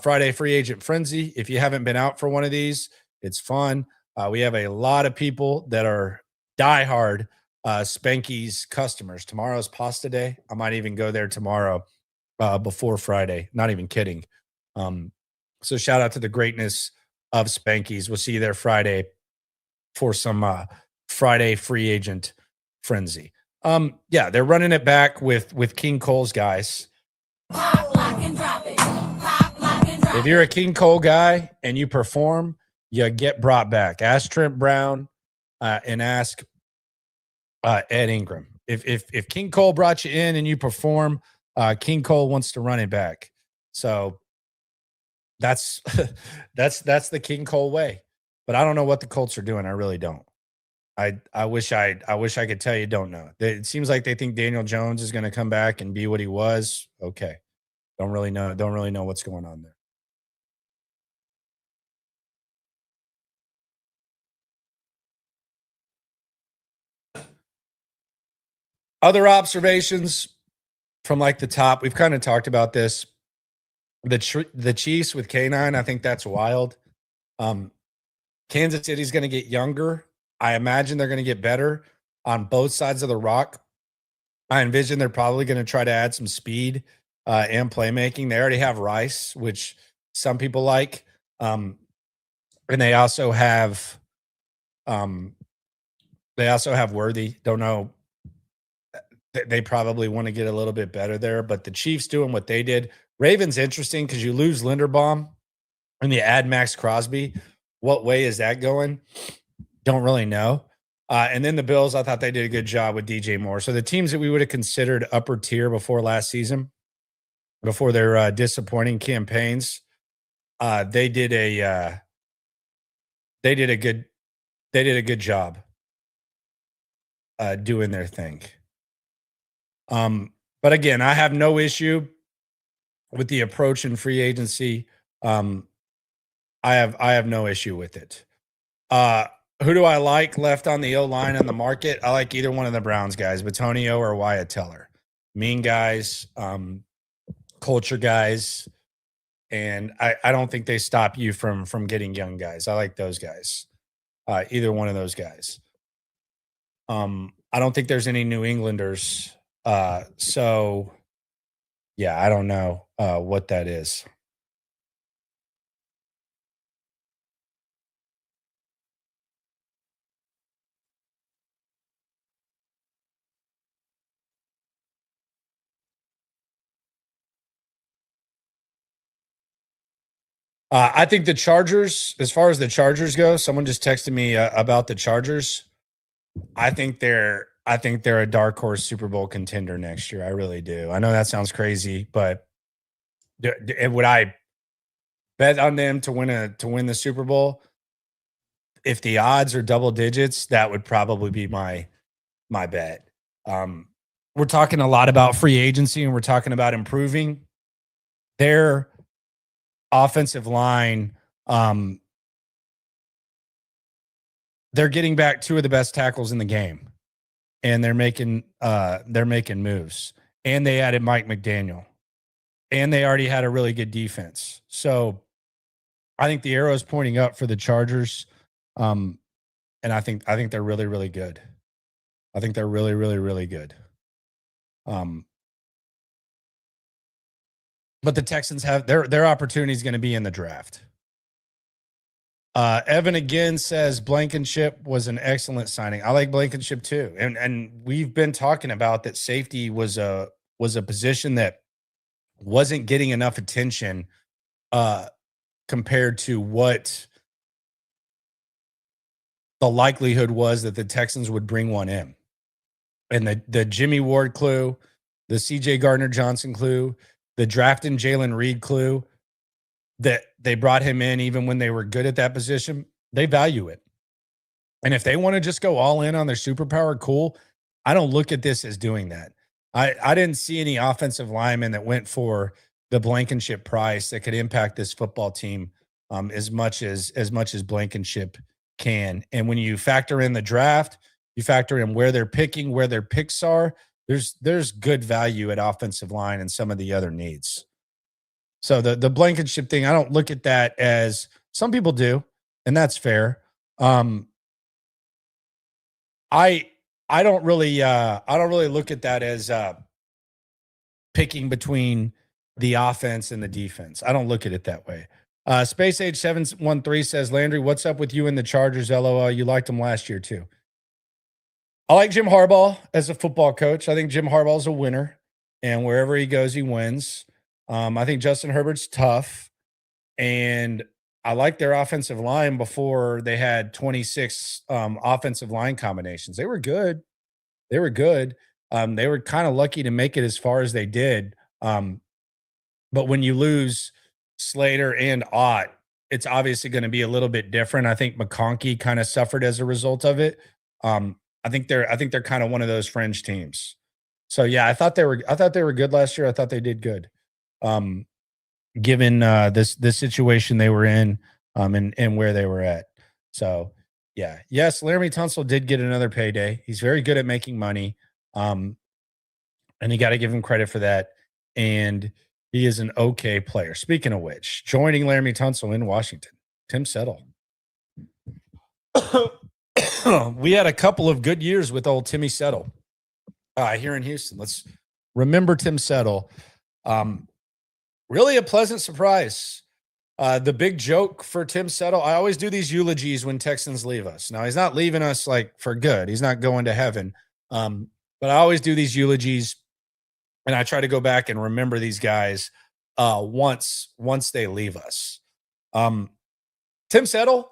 Friday Free Agent Frenzy. If you haven't been out for one of these, it's fun. We have a lot of people that are diehard Spanky's customers. Tomorrow's pasta day. I might even go there tomorrow before Friday. Not even kidding. So shout out to the greatness of Spanky's. We'll see you there Friday for some Friday free agent frenzy. Yeah, they're running it back with King Cole's guys. If you're a King Cole guy and you perform, you get brought back. Ask Trent Brown and ask Ed Ingram. If King Cole brought you in and you perform, King Cole wants to run it back. So that's the King Cole way. But I don't know what the Colts are doing. I really don't. I wish I could tell you. Don't know. It seems like they think Daniel Jones is going to come back and be what he was. Okay, don't really know what's going on there. Other observations from like the top. We've kind of talked about this. The Chiefs with K9, I think that's wild. Kansas City's going to get younger. I imagine they're going to get better on both sides of the rock. I envision they're probably going to try to add some speed and playmaking. They already have Rice, which some people like. And they also have Worthy. Don't know. They probably want to get a little bit better there, but the Chiefs doing what they did. Ravens interesting because you lose Linderbaum and you add Max Crosby. What way is that going? Don't really know. And then the Bills, I thought they did a good job with DJ Moore. So the teams that we would have considered upper tier before last season, before their disappointing campaigns, they did a good job doing their thing. But again, I have no issue with the approach in free agency. I have no issue with it. Who do I like left on the O-line on the market? I like either one of the Browns guys, Batonio or Wyatt Teller. Mean guys, culture guys, and I don't think they stop you from getting young guys. I like those guys. Either one of those guys. I don't think there's any New Englanders. So yeah, I don't know what that is. I think the Chargers, as far as the Chargers go, someone just texted me about the Chargers. I think they're a dark horse Super Bowl contender next year. I really do. I know that sounds crazy, but would I bet on them to win the Super Bowl? If the odds are double digits, that would probably be my bet. We're talking a lot about free agency and we're talking about improving their offensive line. They're getting back two of the best tackles in the game, and they're making moves. And they added Mike McDaniel, and they already had a really good defense. So I think the arrow is pointing up for the Chargers. And I think they're really, really good. I think they're really, really, really good. But the Texans have their opportunity is going to be in the draft. Evan again says Blankenship was an excellent signing. I like Blankenship too. And we've been talking about that safety was a position that wasn't getting enough attention compared to what the likelihood was that the Texans would bring one in. And the Jimmy Ward clue, the CJ Gardner-Johnson clue, the drafting Jalen Reed clue, that they brought him in even when they were good at that position, they value it. And if they want to just go all in on their superpower, cool. I don't look at this as doing that. I didn't see any offensive linemen that went for the Blankenship price that could impact this football team as much as Blankenship can. And when you factor in the draft, you factor in where they're picking, where their picks are, there's good value at offensive line and some of the other needs. So the Blankenship thing, I don't look at that as some people do, and that's fair. I don't really look at that as picking between the offense and the defense. I don't look at it that way. Space Age 713 says, Landry, what's up with you and the Chargers? LOL. You liked them last year too. I like Jim Harbaugh as a football coach. I think Jim Harbaugh's a winner, and wherever he goes, he wins. I think Justin Herbert's tough, and I like their offensive line before they had 26 offensive line combinations. They were good. They were good. They were kind of lucky to make it as far as they did. But when you lose Slater and Ott, it's obviously going to be a little bit different. I think McConkey kind of suffered as a result of it. I think they're kind of one of those fringe teams. So yeah, I thought they were good last year. I thought they did good. Given this situation they were in, and where they were at. So yeah. Yes, Laramie Tunsil did get another payday. He's very good at making money. And you got to give him credit for that. And he is an okay player. Speaking of which, joining Laramie Tunsil in Washington, Tim Settle. We had a couple of good years with old Timmy Settle here in Houston. Let's remember Tim Settle. Really a pleasant surprise. The big joke for Tim Settle, I always do these eulogies when Texans leave us. Now, he's not leaving us like for good. He's not going to heaven. But I always do these eulogies, and I try to go back and remember these guys once they leave us. Tim Settle,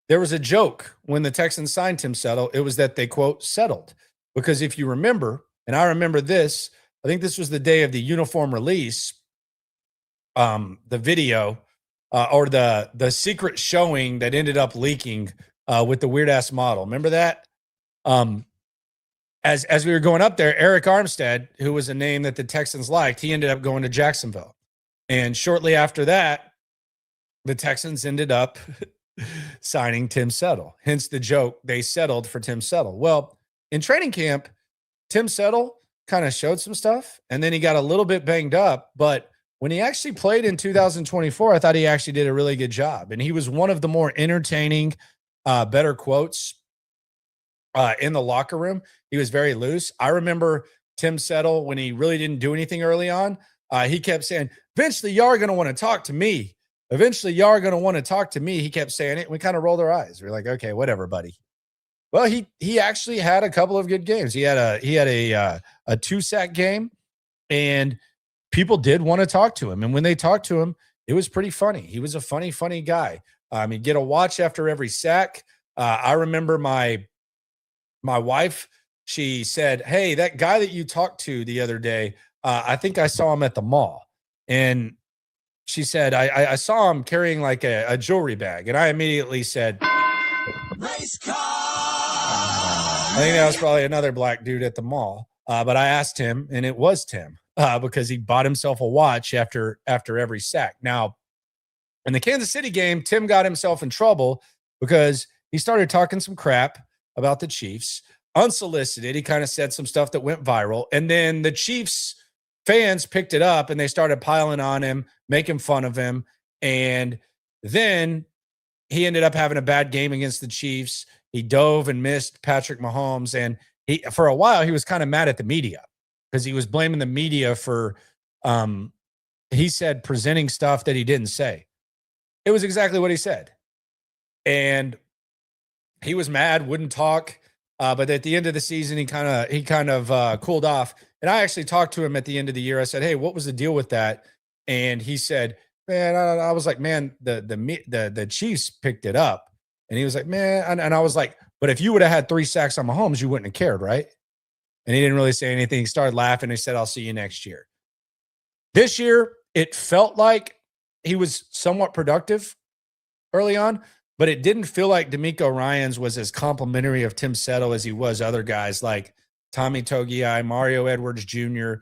there was a joke when the Texans signed Tim Settle. It was that they, quote, settled. Because if you remember, and I remember this, I think this was the day of the uniform release, the video or the secret showing that ended up leaking with the weird-ass model. Remember that? As we were going up there, Eric Armstead, who was a name that the Texans liked, he ended up going to Jacksonville. And shortly after that, the Texans ended up signing Tim Settle. Hence the joke, they settled for Tim Settle. Well, in training camp, Tim Settle kind of showed some stuff, and then he got a little bit banged up. But when he actually played in 2024, I thought he actually did a really good job. And he was one of the more entertaining, better quotes in the locker room. He was very loose. I remember Tim Settle, when he really didn't do anything early on, he kept saying, eventually y'all are going to want to talk to me. Eventually y'all are going to want to talk to me. He kept saying it. And we kind of rolled our eyes. We're like, okay, whatever, buddy. Well, he actually had a couple of good games. He had a 2-sack game, and people did want to talk to him. And when they talked to him, it was pretty funny. He was a funny guy. He'd get a watch after every sack. I remember my wife, she said, hey, that guy that you talked to the other day, I think I saw him at the mall. And she said, I saw him carrying like a jewelry bag. And I immediately said, race car. I think that was probably another black dude at the mall. But I asked him, and it was Tim, because he bought himself a watch after every sack. Now, in the Kansas City game, Tim got himself in trouble because he started talking some crap about the Chiefs. Unsolicited, he kind of said some stuff that went viral. And then the Chiefs fans picked it up, and they started piling on him, making fun of him. And then he ended up having a bad game against the Chiefs. He dove and missed Patrick Mahomes. And for a while, he was kind of mad at the media because he was blaming the media for, he said, presenting stuff that he didn't say. It was exactly what he said. And he was mad, wouldn't talk. But at the end of the season, he kind of cooled off. And I actually talked to him at the end of the year. I said, hey, what was the deal with that? And he said, man, I was like, man, the Chiefs picked it up. And he was like, man, and I was like, but if you would have had 3 sacks on Mahomes, you wouldn't have cared, right? And he didn't really say anything. He started laughing. He said, I'll see you next year. This year, it felt like he was somewhat productive early on, but it didn't feel like DeMeco Ryans was as complimentary of Tim Settle as he was other guys like Tommy Togiai, Mario Edwards Jr.,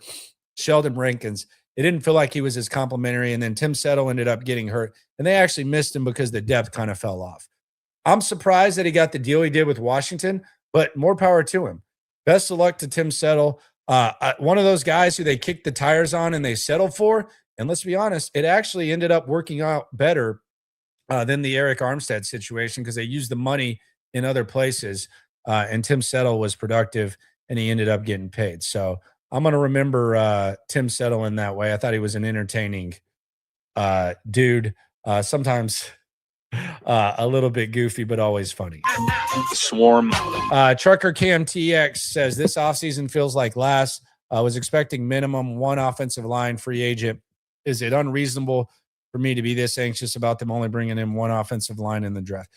Sheldon Rankins. It didn't feel like he was as complimentary. And then Tim Settle ended up getting hurt, and they actually missed him because the depth kind of fell off. I'm surprised that he got the deal he did with Washington, but more power to him. Best of luck to Tim Settle. One of those guys who they kicked the tires on and they settled for. And let's be honest, it actually ended up working out better than the Eric Armstead situation because they used the money in other places. And Tim Settle was productive, and he ended up getting paid. So I'm going to remember Tim Settle in that way. I thought he was an entertaining dude. Sometimes A little bit goofy, but always funny. Swarm. Trucker Cam TX says this offseason feels like last. I was expecting minimum one offensive line free agent. Is it unreasonable for me to be this anxious about them only bringing in one offensive line in the draft?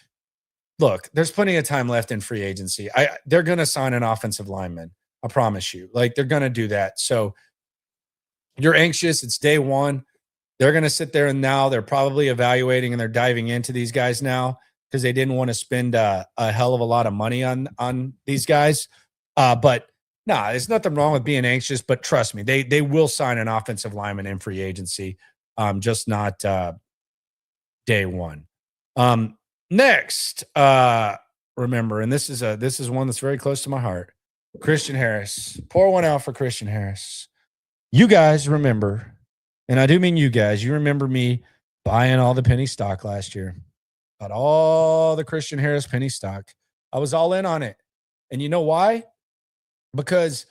Look, there's plenty of time left in free agency. They're going to sign an offensive lineman. I promise you. Like, they're going to do that. So you're anxious. It's day one. They're going to sit there, and now they're probably evaluating and they're diving into these guys now because they didn't want to spend a hell of a lot of money on these guys. But nah, there's nothing wrong with being anxious. But trust me, they will sign an offensive lineman in free agency, just not day one. Next, remember, and this is one that's very close to my heart. Christian Harris. Pour one out for Christian Harris. You guys remember, and I do mean you guys, you remember me buying all the penny stock last year. Bought all the Christian Harris penny stock. I was all in on it. And you know why? Because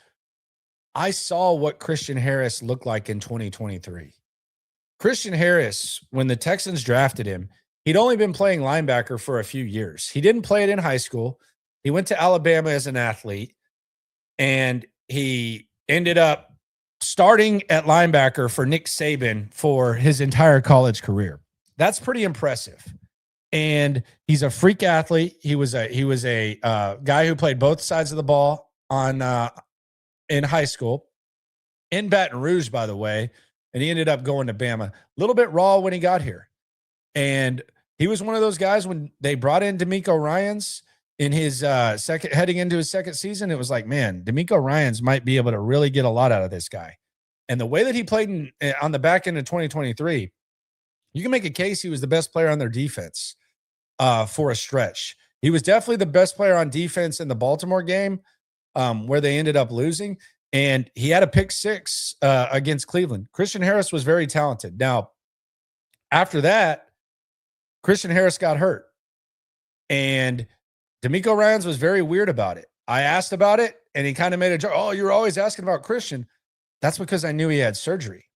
I saw what Christian Harris looked like in 2023. Christian Harris, when the Texans drafted him, he'd only been playing linebacker for a few years. He didn't play it in high school. He went to Alabama as an athlete, and he ended up starting at linebacker for Nick Saban for his entire college career. That's pretty impressive. And he's a freak athlete. He was a guy who played both sides of the ball in high school, in Baton Rouge, by the way. And he ended up going to Bama. A little bit raw when he got here. And he was one of those guys when they brought in DeMeco Ryans in his heading into his second season. It was like, man, DeMeco Ryans might be able to really get a lot out of this guy. And the way that he played on the back end of 2023, you can make a case he was the best player on their defense for a stretch. He was definitely the best player on defense in the Baltimore game where they ended up losing. And he had a pick six against Cleveland. Christian Harris was very talented. Now, after that, Christian Harris got hurt. And DeMeco Ryans was very weird about it. I asked about it, and he kind of made a joke. Oh, you're always asking about Christian. That's because I knew he had surgery,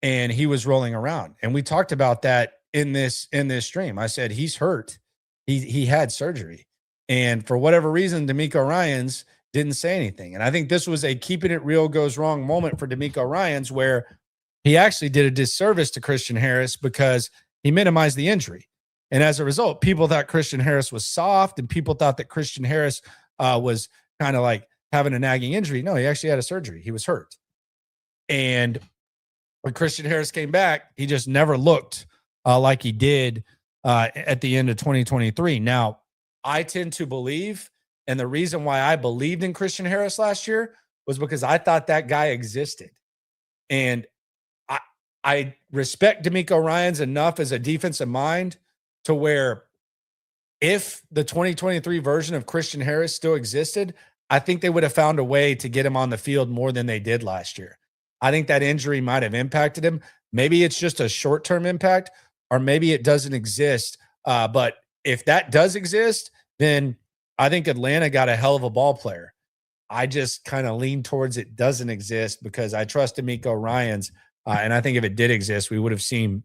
and he was rolling around. And we talked about that in this stream. I said, he's hurt. He had surgery. And for whatever reason, DeMeco Ryans didn't say anything. And I think this was a keeping it real goes wrong moment for DeMeco Ryans, where he actually did a disservice to Christian Harris because he minimized the injury. And as a result, people thought Christian Harris was soft, and people thought that Christian Harris was kind of like having a nagging injury. No, he actually had a surgery. He was hurt. And when Christian Harris came back, he just never looked like he did at the end of 2023. Now, I tend to believe, and the reason why I believed in Christian Harris last year was because I thought that guy existed. And I respect DeMeco Ryans enough as a defensive mind to where if the 2023 version of Christian Harris still existed, I think they would have found a way to get him on the field more than they did last year. I think that injury might have impacted him. Maybe it's just a short-term impact, or maybe it doesn't exist. But if that does exist, then I think Atlanta got a hell of a ball player. I just kind of lean towards it doesn't exist because I trust DeMeco Ryans. And I think if it did exist, we would have seen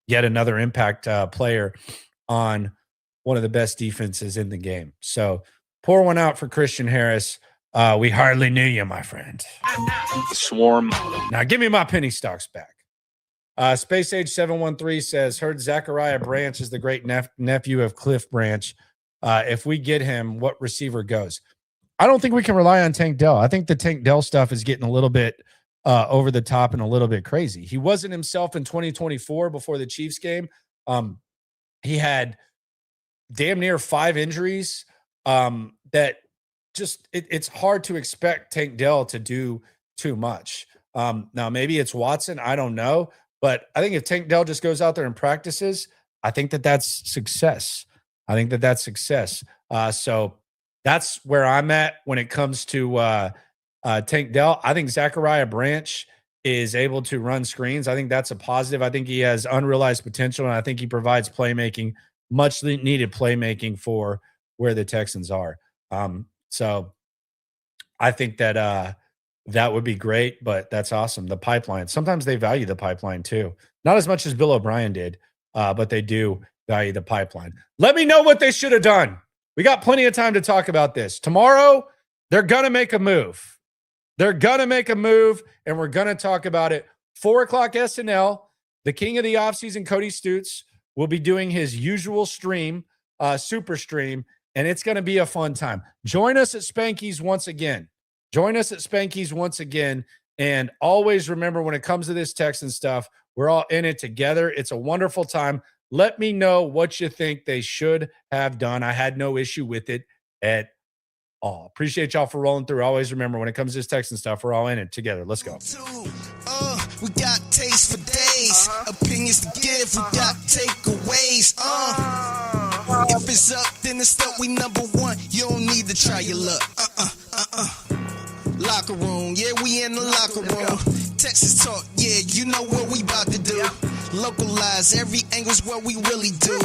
yet another impact player on one of the best defenses in the game. So pour one out for Christian Harris. We hardly knew you, my friend. Swarm. Now give me my penny stocks back. Space Age 713 says, heard Zachariah Branch is the great nephew of Cliff Branch. If we get him, what receiver goes? I don't think we can rely on Tank Dell. I think the Tank Dell stuff is getting a little bit over the top and a little bit crazy. He wasn't himself in 2024 before the Chiefs game. He had damn near 5 injuries that just it's hard to expect Tank Dell to do too much. Now, maybe it's Watson. I don't know. But I think if Tank Dell just goes out there and practices, I think that that's success. So that's where I'm at when it comes to Tank Dell. I think Zachariah Branch is able to run screens. I think that's a positive. I think he has unrealized potential, and I think he provides playmaking, much needed playmaking for where the Texans are. So I think that that would be great, but that's awesome. The pipeline. Sometimes they value the pipeline too. Not as much as Bill O'Brien did, but they do. value the pipeline. Let me know what they should have done. We got plenty of time to talk about this. Tomorrow, they're going to make a move. They're going to make a move, and we're going to talk about it. 4 o'clock SNL, the king of the offseason, Cody Stoots, will be doing his usual stream, super stream, and it's going to be a fun time. Join us at Spanky's once again. And always remember, when it comes to this Texan stuff, we're all in it together. It's a wonderful time. Let me know what you think they should have done. I had no issue with it at all. Appreciate y'all for rolling through. Always remember, when it comes to this Texan stuff, we're all in it together. Let's go. We got taste for days, opinions to give, we got takeaways. If it's up, then it's up, we number one. You don't need to try your luck. Locker room, yeah, we in the locker room. Texas talk, yeah, you know what we about to do. Localized, every angle's what we really do.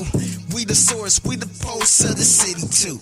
We the source, we the pulse of the city too.